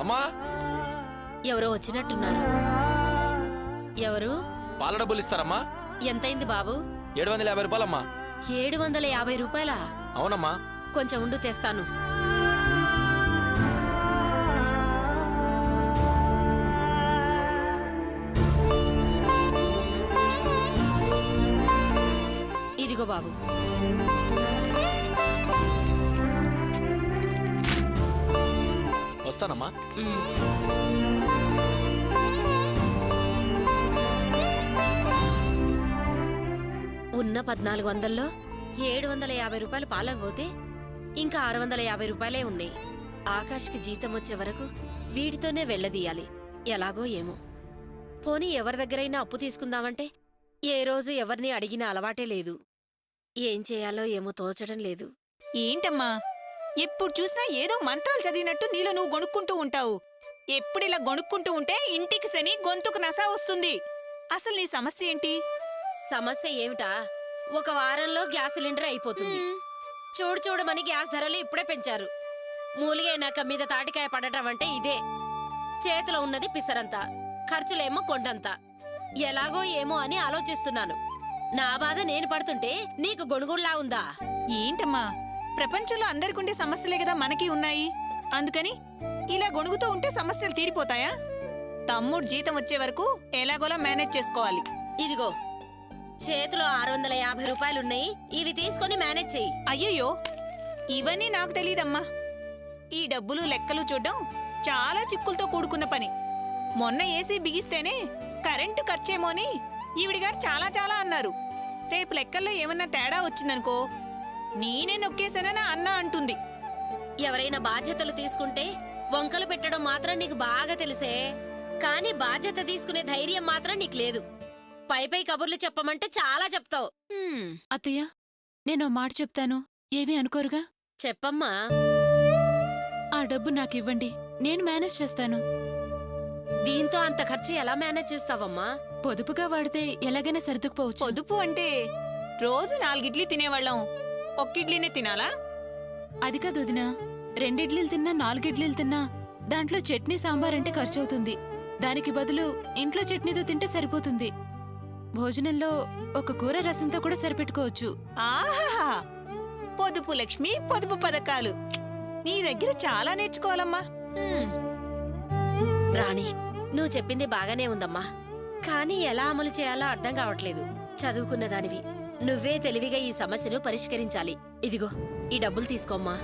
అమ్మా ఎవరో వచ్చినట్టున్నారు. ఎవరు? పాల డబ్బులు ఇస్తారమ్మా? ఎంతైంది బాబు? 750 రూపాయలమ్మా. 750 రూపాయలా? అవునమ్మా. కొంచెం ఉండు, తెస్తాను. ఇదిగో బాబు. వస్తానమ్మా. ఉన్న 1400లో 750 రూపాయలు పాలకపోతే ఇంకా 650 రూపాయలే ఉన్నాయి. ఆకాష్కి జీతం వచ్చే వరకు వీటితోనే వెళ్ళదీయాలి. ఎలాగో ఏమో. పోనీ ఎవరి దగ్గరైనా అప్పు తీసుకుందామంటే ఏ రోజు ఎవరిని అడిగిన అలవాటే లేదు. ఏం చేయాలో ఏమో తోచడం లేదు. ఏంటమ్మా, ఎప్పుడు చూసినా ఏదో మంత్రాలు చదివినట్టు నీలో నువ్వు గొణుక్కుంటూ ఉంటావు. ఎప్పుడిలా గొణుక్కుంటూ ఉంటే ఇంటికి శని, గొంతుకు నస వస్తుంది. అసలు నీ సమస్య ఏంటి? సమస్య ఏమిటా? ఒక వారంలో గ్యాస్ సిలిండర్ అయిపోతుంది. చూడమని గ్యాస్ ధరలు ఇప్పుడే పెంచారు. మూలిగైనాక మీద తాటికాయ పడటం అంటే ఇదే. చేతిలో ఉన్నది పిసరంతా, ఖర్చులేమో కొండంతా. ఎలాగో ఏమో అని ఆలోచిస్తున్నాను. నా బాధ నేను పడుతుంటే నీకు గొణుగుళ్లా ఉందా? ఏంటమ్మా, ప్రపంచంలో అందరికుండే సమస్యలే కదా మనకి ఉన్నాయి. అందుకని ఇలా గొణుగుతూ ఉంటే సమస్యలు తీరిపోతాయా? తమ్ముడు జీతం వచ్చే వరకు ఎలాగోలా మేనేజ్ చేసుకోవాలి. ఇదిగో చేతిలో 650 రూపాయలున్నాయి. ఇవి తీసుకొని మేనేజ్ చెయ్యి. అయ్యయ్యో, ఇవన్నీ నాకు తెలీదమ్మా. ఈ డబ్బులు లెక్కలు చూడ్డం చాలా చిక్కులతో కూడుకున్న పని. మొన్న ఏసీ బిగిస్తేనే కరెంటు ఖర్చేమోని ఈవిడిగారు చాలా అన్నారు. రేపు లెక్కల్లో ఏమన్నా తేడా వచ్చిందనుకో నేనే నొక్కేశానని అన్నా అంటుంది. ఎవరైనా బాధ్యతలు తీసుకుంటే వంకలు పెట్టడం మాత్రం నీకు బాగా తెలిసే, కానీ బాధ్యత తీసుకునే ధైర్యం మాత్రం నీకు లేదు. పై కబుర్లు చెప్పమంటే చాలా చెప్తావు. అత్తయ్య, నేను మాట చెప్తాను, ఏమీ అనుకోరుగా? చెప్పమ్మా. ఆ డబ్బు నాకివ్వండి, నేను మేనేజ్ చేస్తాను. దీంతో అంత ఖర్చు ఎలా మేనేజ్ చేస్తావమ్మా? పొదుపుగా వాడితే ఎలాగైనా సర్దుకుపోవచ్చు. పొదుపు అంటే రోజు 4 ఇడ్లీ తినేవాళ్ళం, 1 ఇడ్లీనే తినాలా? అది కాదు వదినా, 2 ఇడ్లీలు తిన్నా 4 ఇడ్లీలు తిన్నా దాంట్లో చట్నీ సాంబార్ అంటే ఖర్చవుతుంది. దానికి బదులు ఇంట్లో చట్నీతో తింటే సరిపోతుంది. భోజనంలో ఒక కూర రసంతో కూడా సరిపెట్టుకోవచ్చు. ఆహా, పొదుపు లక్ష్మి, పొదుపు పథకాలు నీ దగ్గర చాలా నేర్చుకోవాలమ్మా. రాణి, నువ్వు చెప్పింది బాగానే ఉందమ్మా, కానీ ఎలా అమలు చేయాలో అర్థం కావట్లేదు. చదువుకున్న దానివి, నువ్వే తెలివిగా ఈ సమస్యను పరిష్కరించాలి. ఇదిగో ఈ డబ్బులు తీసుకోమ్మా.